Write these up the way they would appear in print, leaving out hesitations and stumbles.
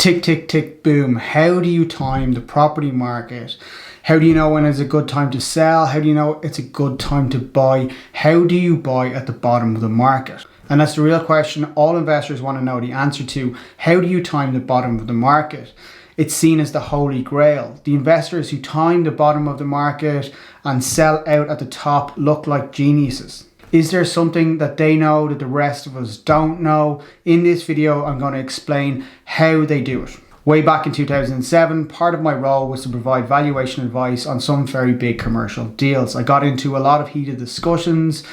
Tick, tick, tick, boom. How do you time the property market? How do you know when it's a good time to sell? How do you know it's a good time to buy? How do you buy at the bottom of the market? And that's the real question all investors want to know the answer to. How do you time the bottom of the market? It's seen as the holy grail. The investors who time the bottom of the market and sell out at the top look like geniuses. Is there something that they know that the rest of us don't know? In this video, I'm going to explain how they do it. Way back in 2007, part of my role was to provide valuation advice on some very big commercial deals. I got into a lot of heated discussions,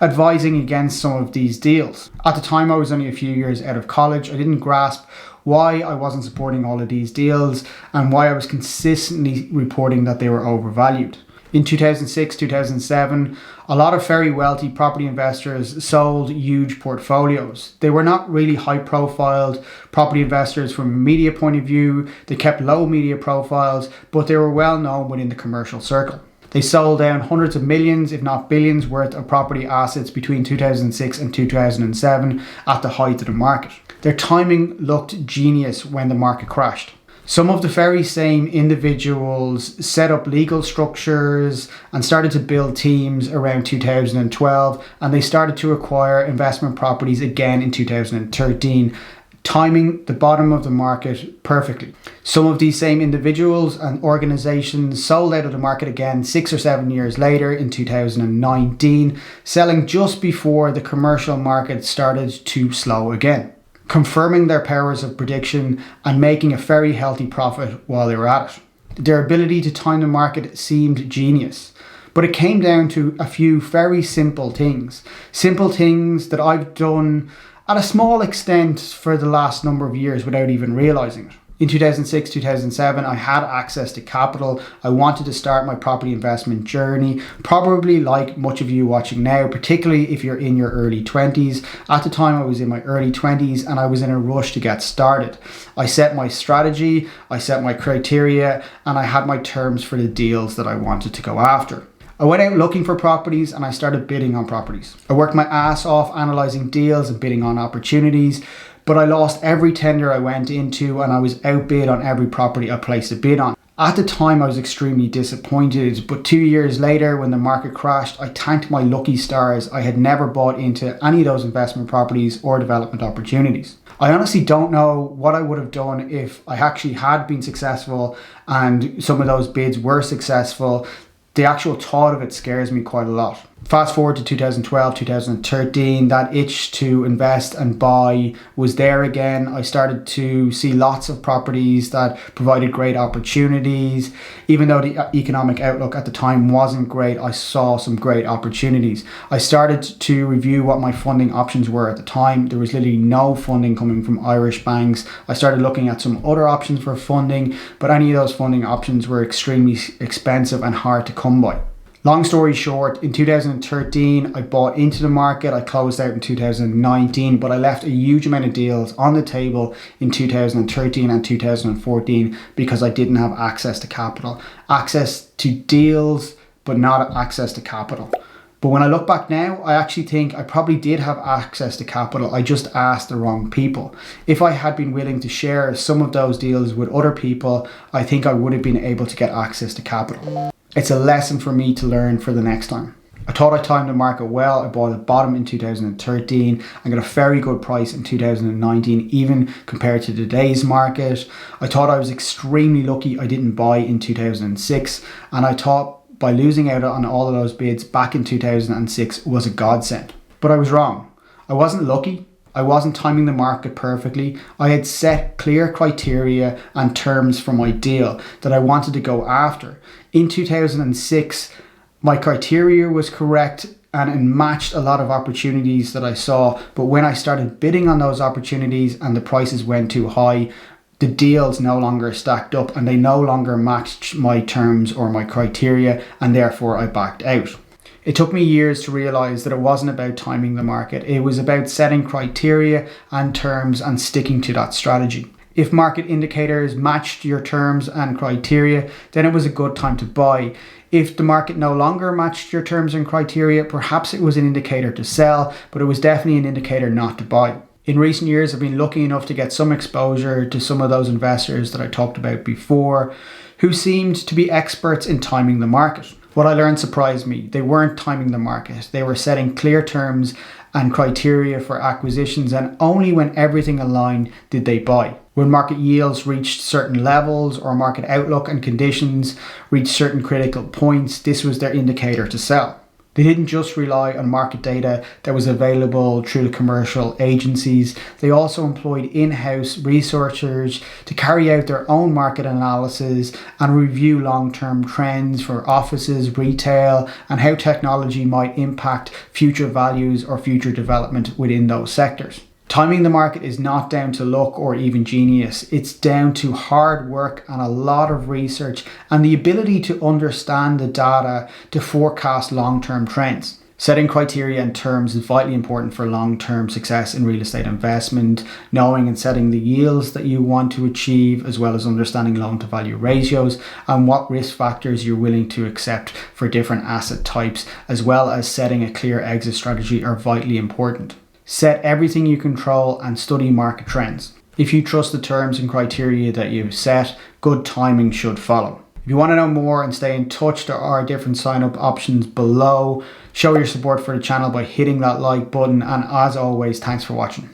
advising against some of these deals. At the time, I was only a few years out of college. I didn't grasp why I wasn't supporting all of these deals and why I was consistently reporting that they were overvalued. In 2006, 2007, a lot of very wealthy property investors sold huge portfolios. They were not really high-profiled property investors from a media point of view. They kept low media profiles, but they were well known within the commercial circle. They sold down hundreds of millions, if not billions, worth of property assets between 2006 and 2007 at the height of the market. Their timing looked genius when the market crashed. Some of the very same individuals set up legal structures and started to build teams around 2012, and they started to acquire investment properties again in 2013, timing the bottom of the market perfectly. Some of these same individuals and organizations sold out of the market again 6 or 7 years later in 2019, selling just before the commercial market started to slow again, confirming their powers of prediction and making a very healthy profit while they were at it. Their ability to time the market seemed genius, but it came down to a few very simple things that I've done at a small extent for the last number of years without even realizing it. In 2006, 2007, I had access to capital. I wanted to start my property investment journey, probably like much of you watching now, particularly if you're in your early 20s. At the time, I was in my early 20s and I was in a rush to get started. I set my strategy, I set my criteria, and I had my terms for the deals that I wanted to go after. I went out looking for properties and I started bidding on properties. I worked my ass off analysing deals and bidding on opportunities, but I lost every tender I went into and I was outbid on every property I placed a bid on. At the time, I was extremely disappointed, but 2 years later when the market crashed, I thanked my lucky stars I had never bought into any of those investment properties or development opportunities. I honestly don't know what I would have done if I actually had been successful and some of those bids were successful. The actual thought of it scares me quite a lot. Fast forward to 2012, 2013, that itch to invest and buy was there again. I started to see lots of properties that provided great opportunities. Even though the economic outlook at the time wasn't great, I saw some great opportunities. I started to review what my funding options were at the time. There was literally no funding coming from Irish banks. I started looking at some other options for funding, but any of those funding options were extremely expensive and hard to come by. Long story short, in 2013, I bought into the market. I closed out in 2019, but I left a huge amount of deals on the table in 2013 and 2014 because I didn't have access to capital. Access to deals, but not access to capital. But when I look back now, I actually think I probably did have access to capital. I just asked the wrong people. If I had been willing to share some of those deals with other people, I think I would have been able to get access to capital. It's a lesson for me to learn for the next time. I thought I timed the market well. I bought at bottom in 2013 and got a very good price in 2019, even compared to today's market. I thought I was extremely lucky I didn't buy in 2006, and I thought by losing out on all of those bids back in 2006 was a godsend. But I was wrong. I wasn't lucky. I wasn't timing the market perfectly. I had set clear criteria and terms for my deal that I wanted to go after. In 2006, my criteria was correct and it matched a lot of opportunities that I saw. But when I started bidding on those opportunities and the prices went too high, the deals no longer stacked up and they no longer matched my terms or my criteria, and therefore I backed out. It took me years to realize that it wasn't about timing the market. It was about setting criteria and terms and sticking to that strategy. If market indicators matched your terms and criteria, then it was a good time to buy. If the market no longer matched your terms and criteria, perhaps it was an indicator to sell, but it was definitely an indicator not to buy. In recent years, I've been lucky enough to get some exposure to some of those investors that I talked about before, who seemed to be experts in timing the market. What I learned surprised me. They weren't timing the market. They were setting clear terms and criteria for acquisitions, and only when everything aligned did they buy. When market yields reached certain levels or market outlook and conditions reached certain critical points, this was their indicator to sell. They didn't just rely on market data that was available through the commercial agencies. They also employed in-house researchers to carry out their own market analysis and review long-term trends for offices, retail, and how technology might impact future values or future development within those sectors. Timing the market is not down to luck or even genius. It's down to hard work and a lot of research and the ability to understand the data to forecast long-term trends. Setting criteria and terms is vitally important for long-term success in real estate investment. Knowing and setting the yields that you want to achieve, as well as understanding loan-to-value ratios and what risk factors you're willing to accept for different asset types, as well as setting a clear exit strategy, are vitally important. Set everything you control and study market trends. If you trust the terms and criteria that you've set, good timing should follow. If you want to know more and stay in touch, there are different sign-up options below. Show your support for the channel by hitting that like button, and as always, thanks for watching.